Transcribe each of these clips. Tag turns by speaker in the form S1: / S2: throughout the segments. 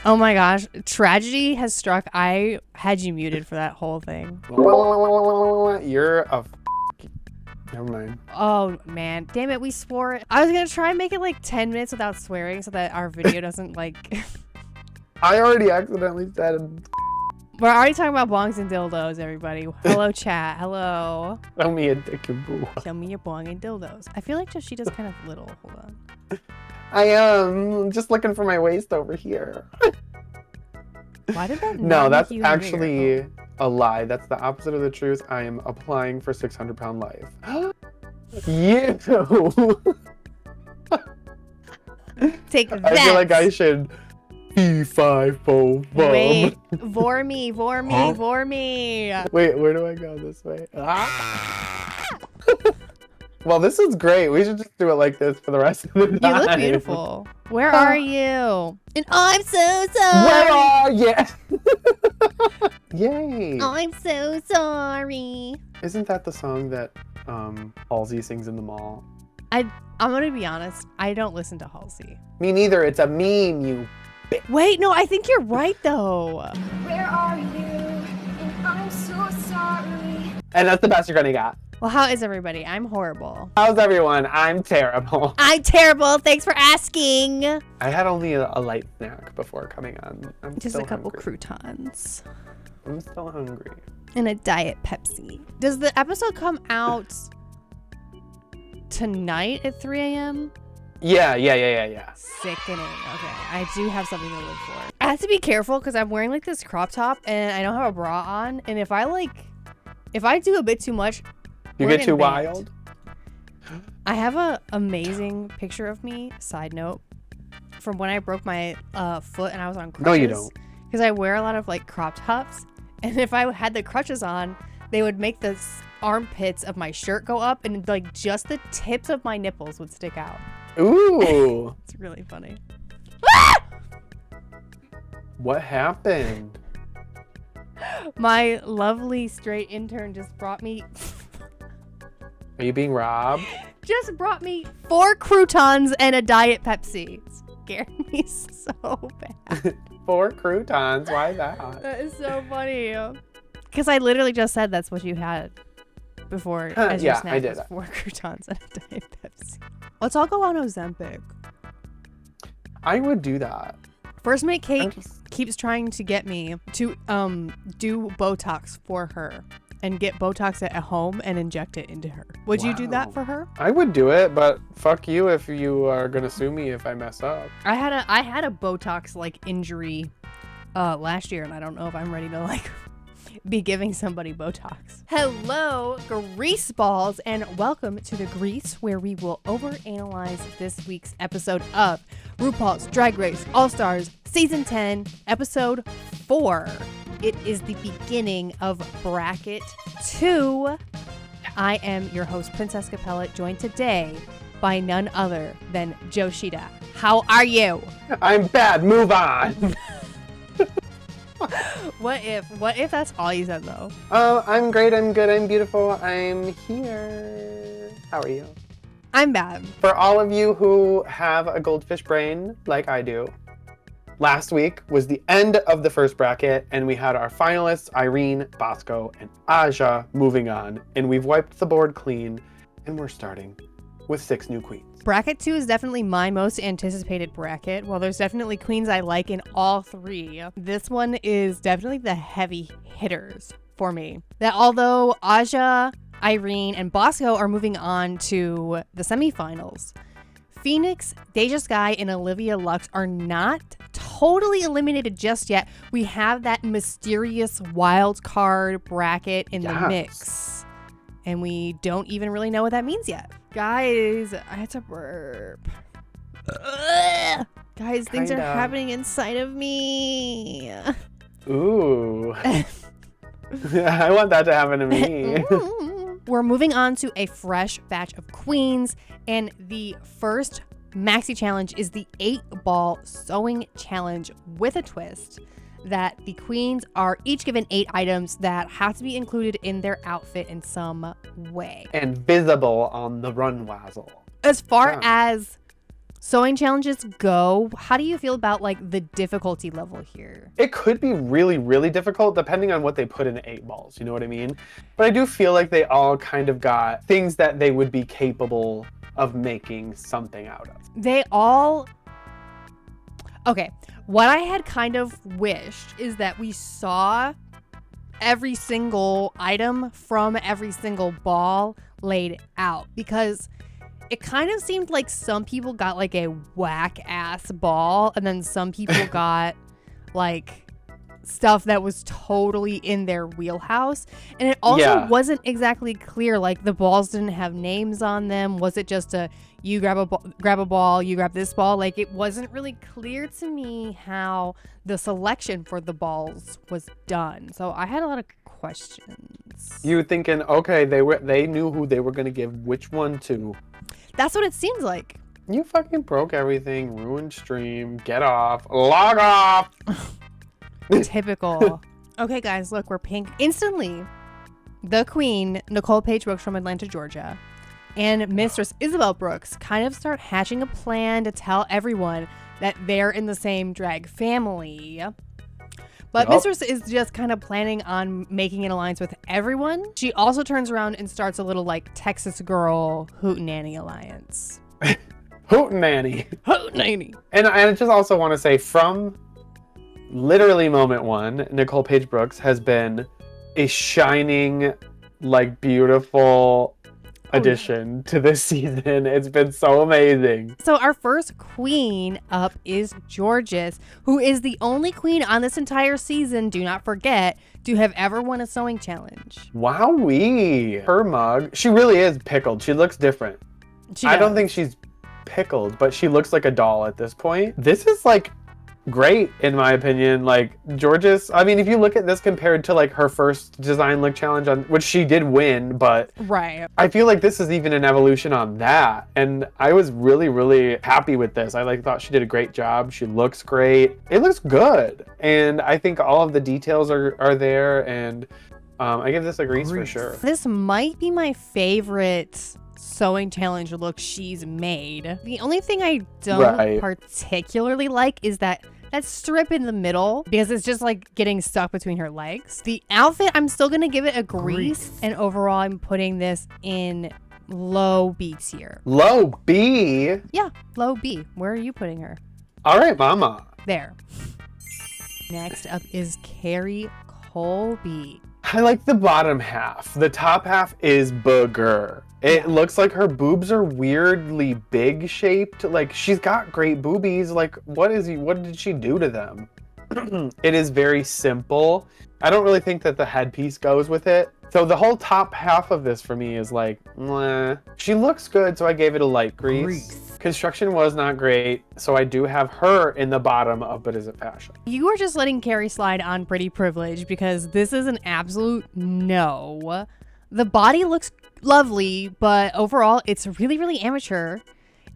S1: Oh my gosh. Tragedy has struck. I had you muted for that whole thing.
S2: You're a Never mind.
S1: Oh man. Damn it. We swore. I was going to try and make it like 10 minutes without swearing so that our video doesn't like...
S2: I already accidentally said
S1: We're already talking about bongs and dildos, everybody. Hello, chat. Hello.
S2: show me a dick and boo.
S1: Show me your bong and dildos. I feel like Joshita's kind of little. Hold on.
S2: I am just looking for my waist over here.
S1: Why did that
S2: No,
S1: not
S2: that's
S1: make you bigger?
S2: actually a lie. That's the opposite of the truth. I am applying for 600-pound life. You.
S1: Take that.
S2: I feel like I should P5
S1: Wait. Vor me.
S2: Huh? Wait, where do I go? This way? Well, this is great. We should just do it like this for the rest of the
S1: You
S2: time.
S1: look beautiful. Where are you? And I'm so sorry.
S2: Where are you? Yay.
S1: I'm so sorry.
S2: Isn't that the song that Halsey sings in the mall?
S1: I'm gonna be honest. I don't listen to Halsey.
S2: Me neither. It's a meme, you bitch.
S1: Wait, no, I think you're right though.
S3: Where are you? And I'm so sorry.
S2: And that's the best you're gonna get.
S1: Well, how is everybody? I'm horrible.
S2: How's everyone? I'm terrible.
S1: I'm terrible. Thanks for asking.
S2: I had only a light snack before coming on. I'm
S1: Just
S2: still
S1: a couple
S2: hungry.
S1: croutons
S2: I'm still hungry.
S1: and a Diet Pepsi. Does the episode come out tonight at 3 a.m.?
S2: Yeah.
S1: Sickening. Okay, I do have something to live for. I have to be careful because I'm wearing like this crop top and I don't have a bra on. And if I do a bit too much,
S2: You
S1: we're
S2: get too
S1: getting banned.
S2: wild?
S1: I have a amazing picture of me, side note, from when I broke my foot and I was on crutches.
S2: No, you don't.
S1: Because I wear a lot of like crop tops. And if I had the crutches on, they would make the armpits of my shirt go up and like just the tips of my nipples would stick out.
S2: Ooh.
S1: It's really funny.
S2: What happened?
S1: My lovely straight intern just brought me 4 croutons and a Diet Pepsi. It scared me so bad.
S2: 4 croutons. Why that?
S1: That is so funny. Because I literally just said that's what you had before. As your
S2: Yeah,
S1: snack
S2: I did
S1: was
S2: that.
S1: 4 croutons and a Diet Pepsi. Let's all go on Ozempic.
S2: I would do that.
S1: First mate Kate
S2: I'm just-
S1: keeps trying to get me to do Botox for her and get Botox at home and inject it into her. Would you do that
S2: Wow.
S1: for her?
S2: I would do it, but fuck you if you are gonna sue me if I mess up.
S1: I had a Botox like injury last year and I don't know if I'm ready to like be giving somebody Botox. Hello, grease balls, and welcome to the Grease, where we will overanalyze this week's episode of RuPaul's Drag Race All-Stars Season 10, Episode 4. It is the beginning of Bracket 2. I am your host, Princess Capella, joined today by none other than Joshita. How are you?
S2: I'm bad. Move on.
S1: What if that's all you said though?
S2: Oh, I'm great. I'm good. I'm beautiful. I'm here. How are you?
S1: I'm bad.
S2: For all of you who have a goldfish brain like I do, last week was the end of the first bracket, and we had our finalists, Irene, Bosco, and Aja, moving on. And we've wiped the board clean, and we're starting with 6 new queens.
S1: Bracket 2 is definitely my most anticipated bracket. While there's definitely queens I like in all 3, this one is definitely the heavy hitters for me. That although Aja, Irene, and Bosco are moving on to the semifinals, Phoenix, Deja Sky, and Olivia Lux are not totally eliminated just yet. We have that mysterious wild card bracket in the mix. And we don't even really know what that means yet. Guys, I had to burp. Ugh. Guys, things are happening inside of me.
S2: Ooh. I want that to happen to me.
S1: We're moving on to a fresh batch of queens, and the first maxi challenge is the 8-ball sewing challenge with a twist that the queens are each given 8 items that have to be included in their outfit in some way.
S2: And visible on the run wazzle.
S1: As far as sewing challenges go, how do you feel about like the difficulty level here?
S2: It could be really, really difficult depending on what they put in the 8 balls. You know what I mean? But I do feel like they all kind of got things that they would be capable of making something out of.
S1: They all... Okay, what I had kind of wished is that we saw every single item from every single ball laid out, because it kind of seemed like some people got like a whack ass ball and then some people got like stuff that was totally in their wheelhouse, and it also wasn't exactly clear, like the balls didn't have names on them. Was it just a you grab a ball, you grab this ball? Like it wasn't really clear to me how the selection for the balls was done, so I had a lot of questions.
S2: You thinking, okay, they knew who they were going to give which one to.
S1: That's what it seems like.
S2: You fucking broke everything, ruined stream, get off, log off.
S1: Typical. Okay, guys, look, we're pink. Instantly, the queen, Nicole Paige Brooks from Atlanta, Georgia, and Mistress Isabel Brooks kind of start hatching a plan to tell everyone that they're in the same drag family. But Mistress is just kind of planning on making an alliance with everyone. She also turns around and starts a little like Texas girl hootenanny alliance.
S2: Hootenanny.
S1: Hootenanny.
S2: And I just also want to say, from literally moment 1, Nicole Paige Brooks has been a shining, like, beautiful addition to this season. It's been so amazing.
S1: So our first queen up is Georges, who is the only queen on this entire season, do not forget, to have ever won a sewing challenge.
S2: Wowee. Her mug, she really is pickled. She looks different. I don't think she's pickled, but she looks like a doll at this point. This is like great in my opinion. Like Georges, I mean, if you look at this compared to like her first design look challenge, on which she did win, but
S1: right,
S2: I feel like this is even an evolution on that, and I was really happy with this. I thought she did a great job. She looks great. It looks good, and I think all of the details are there, and I give this a Grease for sure.
S1: This might be my favorite sewing challenge look she's made. The only thing I don't particularly like is that strip in the middle, because it's just like getting stuck between her legs. The outfit, I'm still gonna give it a Grease, and overall I'm putting this in low B tier.
S2: Low B?
S1: Yeah, low B. Where are you putting her?
S2: All right, mama.
S1: There. Next up is Carrie Colby.
S2: I like the bottom half. The top half is booger. It looks like her boobs are weirdly big shaped. Like, she's got great boobies. Like, what did she do to them? It is very simple. I don't really think that the headpiece goes with it. So the whole top half of this for me is like, meh. She looks good, so I gave it a light Grease. Construction was not great, so I do have her in the bottom of But Is It Fashion?
S1: You are just letting Carrie slide on Pretty Privilege, because this is an absolute no. The body looks lovely, but overall it's really amateur.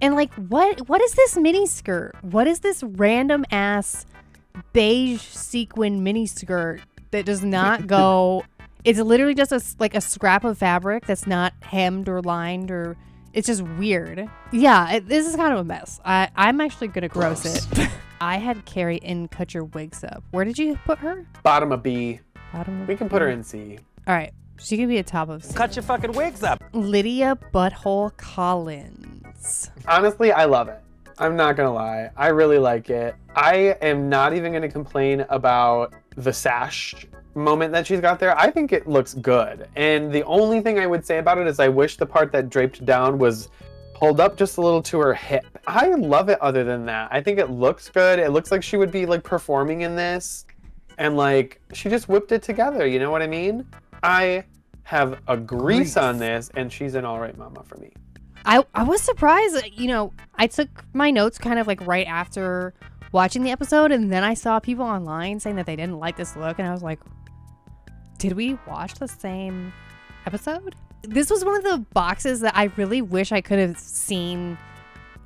S1: And like, what is this mini skirt? What is this random ass beige sequin mini skirt that does not go? It's literally just a scrap of fabric that's not hemmed or lined, or it's just weird. Yeah, this is kind of a mess. I'm actually gonna gross it. I had Carrie in Cut Your Wigs Up. Where did you put her?
S2: Bottom of B.
S1: Bottom of
S2: We can put her in C.
S1: All right, she can be a top of C.
S4: Cut your fucking wigs up.
S1: Lydia Butthole Collins.
S2: Honestly, I love it. I'm not gonna lie. I really like it. I am not even gonna complain about the sash moment that she's got there. I think it looks good. And the only thing I would say about it is I wish the part that draped down was pulled up just a little to her hip. I love it other than that. I think it looks good. It looks like she would be like performing in this. And like, she just whipped it together. You know what I mean? I have a Grease on this, and she's an all right mama for me.
S1: I was surprised. You know, I took my notes kind of like right after watching the episode, and then I saw people online saying that they didn't like this look, and I was like, did we watch the same episode? This was one of the boxes that I really wish I could have seen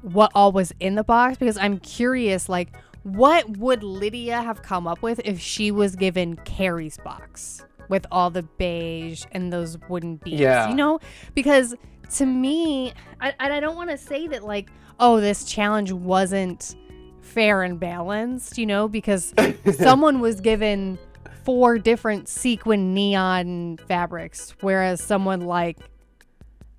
S1: what all was in the box, because I'm curious, like, what would Lydia have come up with if she was given Carrie's box with all the beige and those wooden beads?
S2: Yeah.
S1: You know, because to me, I don't want to say that like, oh, this challenge wasn't fair and balanced, because someone was given 4 different sequin neon fabrics, whereas someone like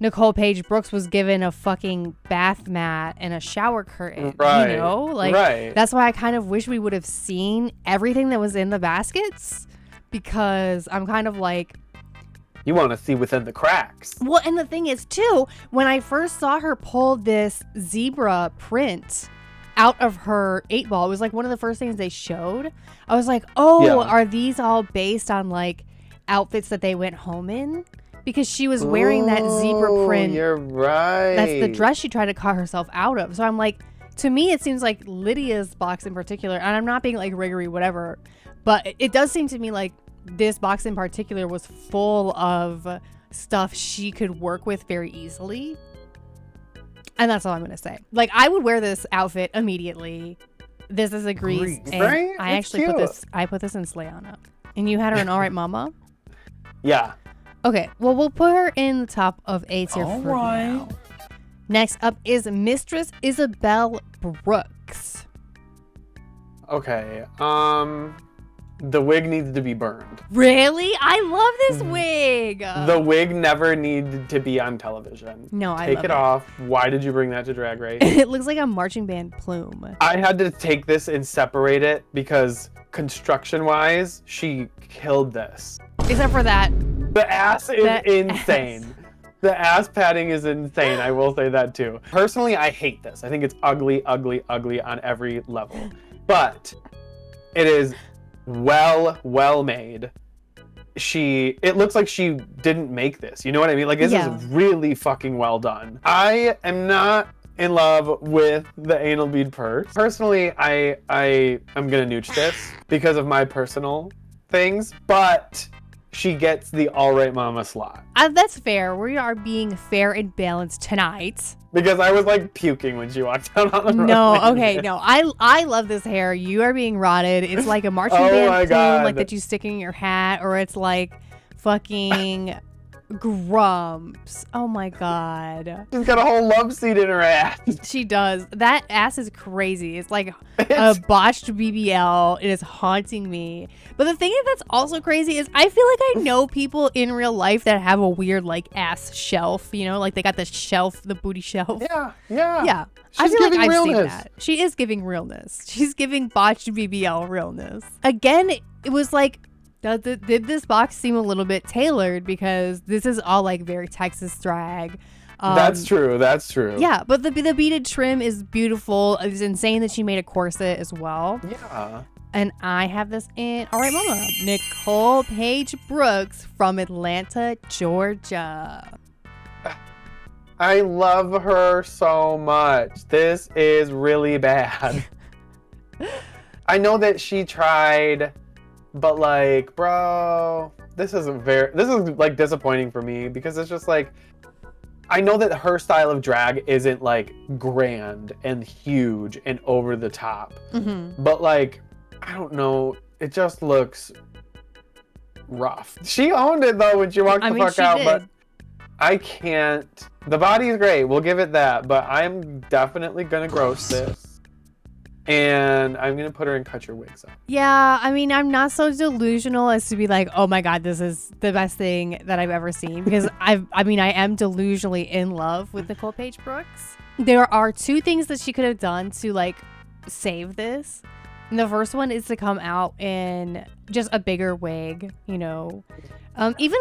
S1: Nicole Paige Brooks was given a fucking bath mat and a shower curtain,
S2: Right. Right.
S1: That's why I kind of wish we would have seen everything that was in the baskets, because I'm kind of like,
S2: You want to see within the cracks.
S1: well, and the thing is too, when I first saw her pull this zebra print out of her 8-ball, it was like one of the first things they showed. I was like, oh,
S2: Yeah.
S1: are these all based on like outfits that they went home in? Because she was wearing that zebra print.
S2: You're right.
S1: That's the dress she tried to cut herself out of. So I'm like, to me, it seems like Lydia's box in particular, and I'm not being like riggery, whatever, but it does seem to me like this box in particular was full of stuff she could work with very easily. And that's all I'm going to say. Like, I would wear this outfit immediately. This is a Grease. And
S2: Right?
S1: I
S2: It's
S1: actually put this in Slayana. And you had her in All Right Mama?
S2: Yeah.
S1: Okay, well, we'll put her in the top of A tier for now. Next up is Mistress Isabel Brooks.
S2: Okay. The wig needs to be burned.
S1: Really? I love this wig.
S2: The wig never needed to be on television.
S1: No, I
S2: Take
S1: love
S2: it off. Why did you bring that to Drag Race?
S1: It looks like a marching band plume.
S2: I had to take this and separate it because construction-wise, she killed this.
S1: Except for that.
S2: The ass is
S1: That
S2: insane.
S1: ass.
S2: The ass padding is insane. I will say that too. Personally, I hate this. I think it's ugly, ugly, ugly on every level. But it is well made. It looks like she didn't make this. You know what I mean? Like, this is really fucking well done. I am not in love with the anal bead purse. Personally, I am gonna nooch this because of my personal things, but she gets the All Right Mama slot.
S1: That's fair. We are being fair and balanced tonight.
S2: Because I was like puking when she walked out on the runway.
S1: No, okay, no. I love this hair. You are being rotted. It's like a marching
S2: Oh
S1: band
S2: my
S1: plume,
S2: God.
S1: like that you stick in your hat, or it's like fucking grumps. Oh my God.
S2: She's got a whole love seat in her ass.
S1: She does. That ass is crazy. It's like a botched BBL. It is haunting me. But the thing that's also crazy is I feel like I know people in real life that have a weird like ass shelf, like they got the shelf, the booty shelf.
S2: Yeah.
S1: Yeah. I
S2: She's
S1: feel like
S2: giving
S1: I've
S2: realness.
S1: seen that. She is giving realness. She's giving botched BBL realness. Again, it was like, did this box seem a little bit tailored, because this is all like very Texas drag.
S2: That's true.
S1: Yeah, but the beaded trim is beautiful. It's insane that she made a corset as well.
S2: Yeah.
S1: And I have this in All Right Mama, Nicole Paige Brooks from Atlanta, Georgia.
S2: I love her so much. This is really bad. I know that she tried, but like, bro, this is like disappointing for me, because it's just like, I know that her style of drag isn't like grand and huge and over the top, but like, I don't know, it just looks rough. She owned it though when she walked the fuck out, but I can't. The body is great, we'll give it that, but I'm definitely gonna gross this. And I'm going to put her in Cut Your Wigs Up.
S1: Yeah, I mean, I'm not so delusional as to be like, oh my God, this is the best thing that I've ever seen. Because I am delusionally in love with Nicole Paige Brooks. There are 2 things that she could have done to like save this. And the first one is to come out in just a bigger wig, even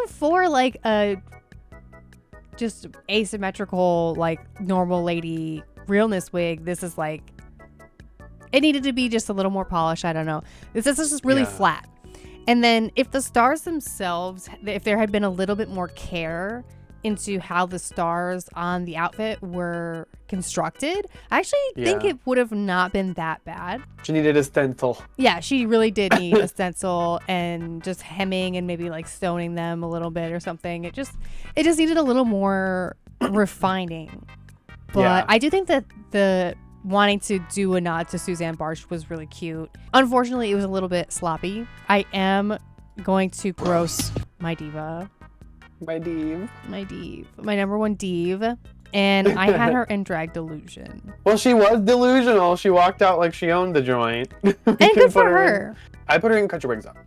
S1: for like a just asymmetrical, like normal lady realness wig. This is like, it needed to be just a little more polished. I don't know. This is just really flat. And then if the stars themselves, if there had been a little bit more care into how the stars on the outfit were constructed, I actually think it would have not been that bad.
S2: She needed a stencil.
S1: Yeah, she really did need a stencil and just hemming and maybe like stoning them a little bit or something. It just needed a little more refining. But I do think that the wanting to do a nod to Suzanne Barsh was really cute. Unfortunately, it was a little bit sloppy. I am going to gross my diva.
S2: My div.
S1: My div. My number one div. And I had her in drag delusion.
S2: Well, she was delusional. She walked out like she owned the joint.
S1: And good for her.
S2: I put her in Cut Your Wigs Up.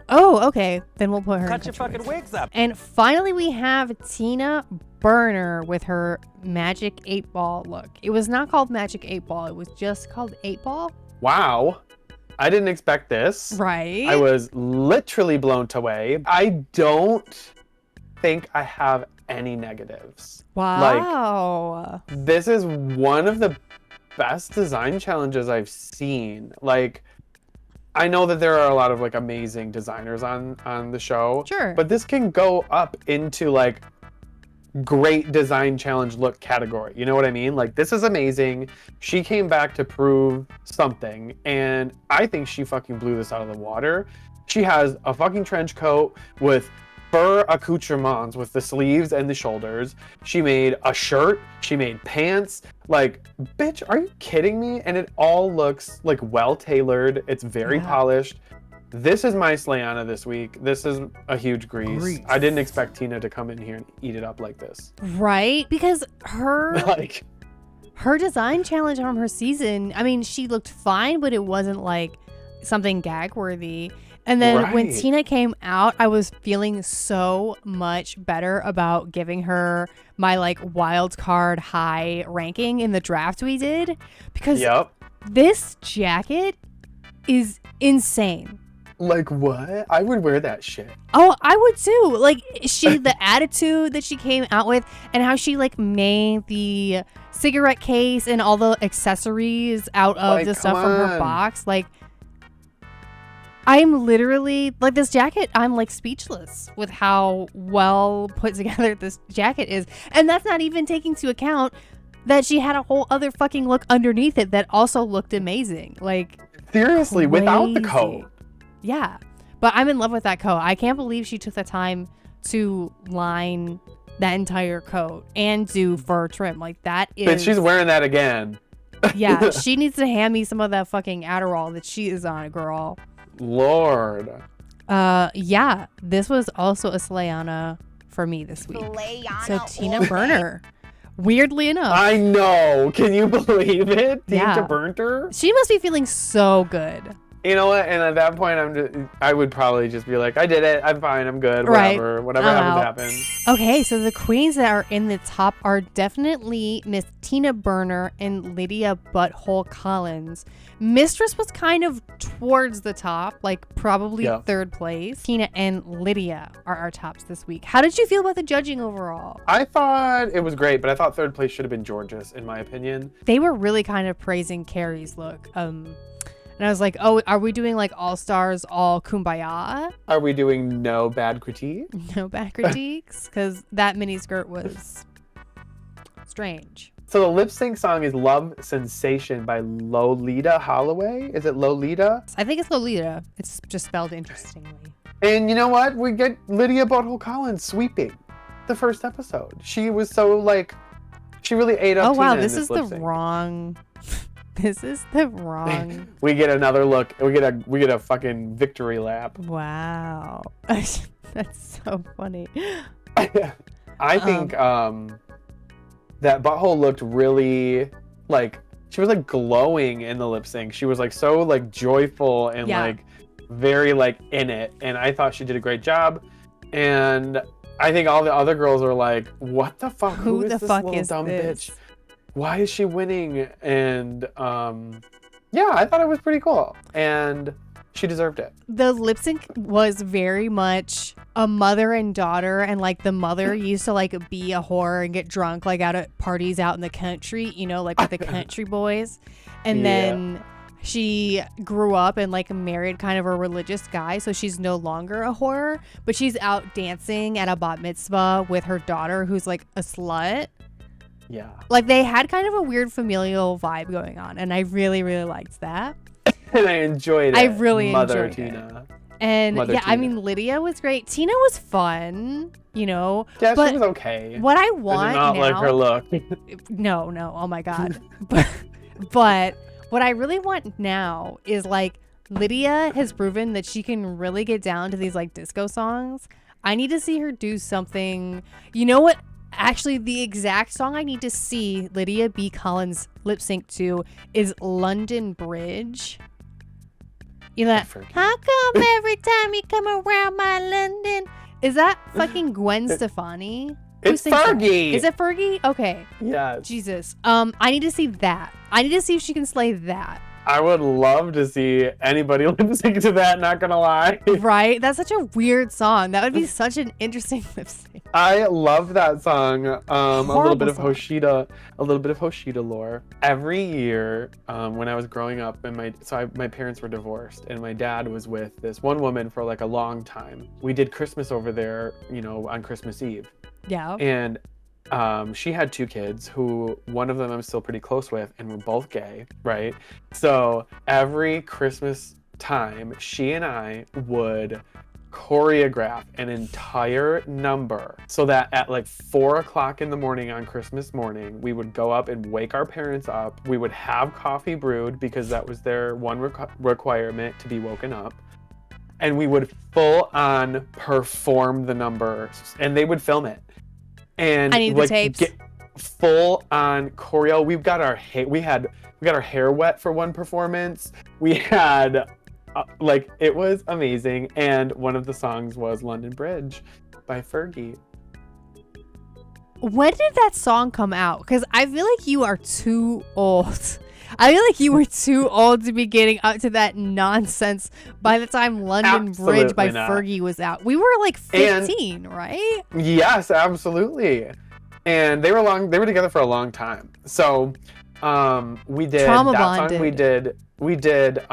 S1: Oh, okay. Then we'll put her
S4: Cut
S1: in
S4: your fucking wigs up.
S1: And finally, we have Tina Burner with her Magic 8 Ball look. It was not called Magic 8 Ball. It was just called 8 Ball.
S2: Wow. I didn't expect this.
S1: Right.
S2: I was literally blown away. I don't think I have any negatives.
S1: Wow.
S2: This is one of the best design challenges I've seen. Like, I know that there are a lot of like amazing designers on the show.
S1: Sure.
S2: But this can go up into like great design challenge look category. You know what I mean? Like, this is amazing. She came back to prove something, and I think she fucking blew this out of the water. She has a fucking trench coat with fur accoutrements with the sleeves and the shoulders. She made a shirt. She made pants. Like, bitch, are you kidding me? And it all looks like well tailored. It's very polished. This is my Slayana this week. This is a huge grease. I didn't expect Tina to come in here and eat it up like this.
S1: Right? Because her
S2: Like,
S1: her design challenge from her season, I mean, she looked fine, but it wasn't like something gag worthy. And then when
S2: Right.
S1: Tina came out, I was feeling so much better about giving her my like wild card high ranking in the draft we did, because
S2: yep.
S1: this jacket is insane.
S2: Like, what? I would wear that shit.
S1: Oh, I would too. Like, the attitude that she came out with, and how she like made the cigarette case and all the accessories out of
S2: Like,
S1: the stuff
S2: come
S1: from her
S2: on.
S1: box. Like, I'm literally like, this jacket, I'm like speechless with how well put together this jacket is. And that's not even taking into account that she had a whole other fucking look underneath it that also looked amazing. Like,
S2: Seriously, without the
S1: crazy.
S2: coat.
S1: Yeah, but I'm in love with that coat. I can't believe she took the time to line that entire coat and do fur trim. Like, that is...
S2: But she's wearing that again.
S1: Yeah, she needs to hand me some of that fucking Adderall that she is on, girl.
S2: Lord.
S1: Yeah, this was also a Slayana for me this week. So Tina Burner. Weirdly enough.
S2: I know. Can you believe it?
S1: Yeah.
S2: Tina burnt her?
S1: She must be feeling so good.
S2: You know what? And at that point, I would probably just be like, I did it. I'm fine. I'm good.
S1: Right.
S2: Whatever. Whatever
S1: I'm
S2: happens,
S1: out.
S2: happens.
S1: Okay, so the queens that are in the top are definitely Miss Tina Burner and Lydia Butthole Collins. Mistress was kind of towards the top, like probably
S2: Yeah.
S1: third place. Tina and Lydia are our tops this week. How did you feel about the judging overall?
S2: I thought it was great, but I thought third place should have been George's, in my opinion.
S1: They were really kind of praising Carrie's look. And I was like, oh, are we doing like all stars, all kumbaya?
S2: Are we doing no bad critique?
S1: No bad critiques? Because that mini skirt was strange.
S2: So the lip sync song is Love Sensation by Lolita Holloway. Is it Lolita?
S1: I think it's Lolita. It's just spelled interestingly.
S2: And you know what? We get Lydia Butthole Collins sweeping the first episode. She was so like, she really ate up
S1: Oh wow,
S2: Tina in
S1: this is the
S2: lip sync.
S1: wrong. This is the wrong.
S2: We get another look. We get a fucking victory lap.
S1: Wow, that's so funny.
S2: I think that Butthole looked really like, she was like glowing in the lip sync. She was like so like joyful and
S1: Yeah.
S2: like very like in it, and I thought she did a great job. And I think all the other girls are like, what the fuck?
S1: Who
S2: is
S1: the
S2: this
S1: fuck
S2: little
S1: is
S2: dumb
S1: this?
S2: bitch? Why is she winning? And yeah, I thought it was pretty cool, and she deserved it.
S1: The lip sync was very much a mother and daughter, and like the mother used to like be a whore and get drunk like out at parties out in the country, you know, like with the country boys, and
S2: Yeah.
S1: then she grew up and like married kind of a religious guy, so she's no longer a whore, but she's out dancing at a bat mitzvah with her daughter who's like a slut.
S2: Yeah.
S1: Like, they had kind of a weird familial vibe going on, and I really, really liked that.
S2: And I enjoyed it.
S1: I really
S2: Mother
S1: enjoyed it.
S2: Tina.
S1: And
S2: Mother
S1: yeah, I
S2: Tina.
S1: mean, Lydia was great. Tina was fun, you know.
S2: Yeah,
S1: but
S2: she was okay.
S1: what I
S2: I
S1: want
S2: did not
S1: now,
S2: like her look.
S1: no, oh my god. but what I really want now is like, Lydia has proven that she can really get down to these like disco songs. I need to see her do something. You know what Actually, the exact song I need to see Lydia B. Collins lip sync to is London Bridge. You know that?
S2: Fergie.
S1: How come every time you come around my London? Is that fucking Gwen Stefani? Who
S2: It's
S1: sings that?
S2: Fergie.
S1: Is it Fergie? Okay.
S2: Yes.
S1: Jesus. I need to see that. I need to see if she can slay that.
S2: I would love to see anybody lip sync to that, not gonna lie.
S1: Right? That's such a weird song. That would be such an interesting lip sync.
S2: I love that song. A little bit of
S1: song.
S2: Hoshida lore. Every year, when I was growing up, and my parents were divorced, and my dad was with this one woman for like a long time. We did Christmas over there, on Christmas Eve,
S1: Yeah.
S2: and she had 2 kids who one of them I'm still pretty close with, and we're both gay, right? So every Christmas time, she and I would choreograph an entire number so that at like 4 o'clock in the morning on Christmas morning, we would go up and wake our parents up. We would have coffee brewed because that was their one requirement, to be woken up. And we would full on perform the number, and they would film it. And
S1: I need the tapes.
S2: Get full on choreo. We got our hair wet for one performance. We had it was amazing. And one of the songs was London Bridge by Fergie.
S1: When did that song come out? Because I feel like you are too old. I feel like you were too old to be getting up to that nonsense by the time London Bridge by
S2: Absolutely not.
S1: Fergie was out. We were like 15, right?
S2: Yes, absolutely. And they were together for a long time. So we did
S1: Trauma
S2: that
S1: bonded.
S2: song. We did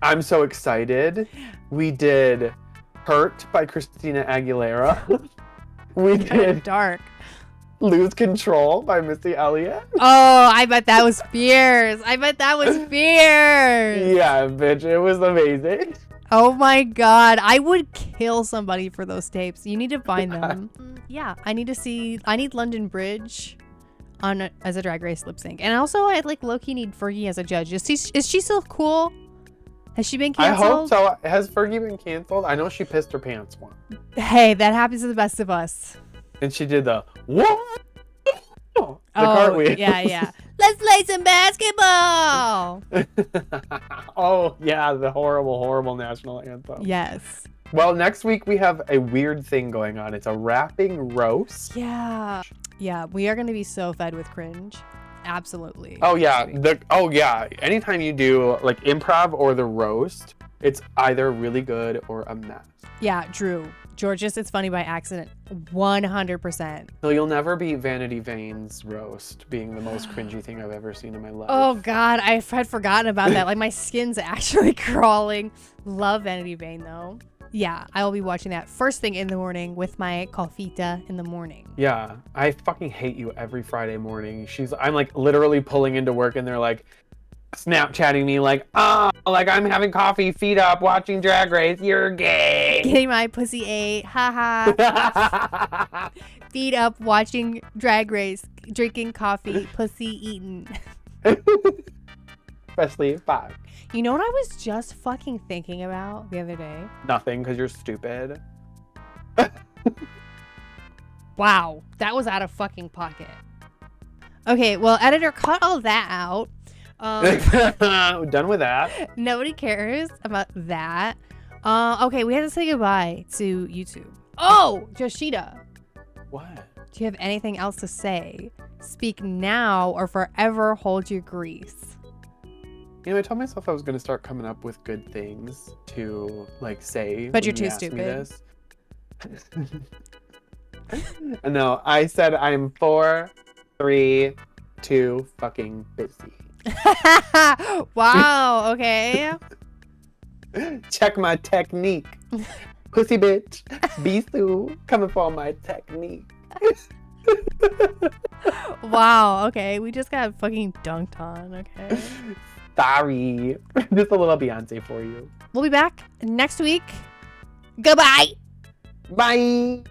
S2: I'm So Excited. We did Hurt by Christina Aguilera. We
S1: Kind of
S2: did
S1: dark.
S2: Lose Control by Missy Elliott.
S1: Oh, I bet that was fierce. Fierce.
S2: Yeah, bitch, it was amazing.
S1: Oh my god, I would kill somebody for those tapes. You need to find them. Yeah, I need London Bridge as a Drag Race lip sync. And also I like low-key need Fergie as a judge. Is she still cool? Has she been
S2: I
S1: canceled?
S2: hope so. Has Fergie been canceled? I know she pissed her pants once.
S1: Hey, that happens to the best of us.
S2: And she did the what? The cartwheel.
S1: Yeah. Let's play some basketball.
S2: Oh, yeah, the horrible, horrible national anthem.
S1: Yes.
S2: Well, next week we have a weird thing going on. It's a rapping roast.
S1: Yeah. Yeah, we are going to be so fed with cringe. Absolutely.
S2: Oh, yeah. Anytime you do like improv or the roast, it's either really good or a mess.
S1: Yeah, Drew. Georges, it's funny by accident. 100%.
S2: So you'll never beat Vanity Vane's roast being the most cringy thing I've ever seen in my life.
S1: Oh, God. I had forgotten about that. Like, my skin's actually crawling. Love Vanity Vane, though. Yeah, I will be watching that first thing in the morning with my coffeeta in the morning.
S2: Yeah, I fucking hate you every Friday morning. I'm like literally pulling into work and they're like Snapchatting me like, oh, like I'm having coffee, feet up, watching Drag Race, you're gay.
S1: Getting my pussy ate. Haha. Feet up, watching Drag Race, drinking coffee, pussy eaten.
S2: Especially at 5.
S1: You know what I was just fucking thinking about the other day?
S2: Nothing, because you're stupid.
S1: Wow, that was out of fucking pocket. Okay, well, editor, cut all that out.
S2: Done with that.
S1: Nobody cares about that. Okay, we have to say goodbye to YouTube. Oh, Joshita,
S2: What?
S1: do you have anything else to say? Speak now or forever hold your grease.
S2: You know, I told myself I was going to start coming up with good things to, like, say.
S1: But
S2: when
S1: you're
S2: you
S1: too
S2: asked me
S1: stupid.
S2: this. No, I said I'm 4, 3, 2, fucking busy.
S1: Wow, okay.
S2: Check my technique. Pussy bitch. Bisou. Coming for my technique.
S1: Wow, okay. We just got fucking dunked on, okay.
S2: Sorry. Just a little Beyonce for you.
S1: We'll be back next week. Goodbye.
S2: Bye.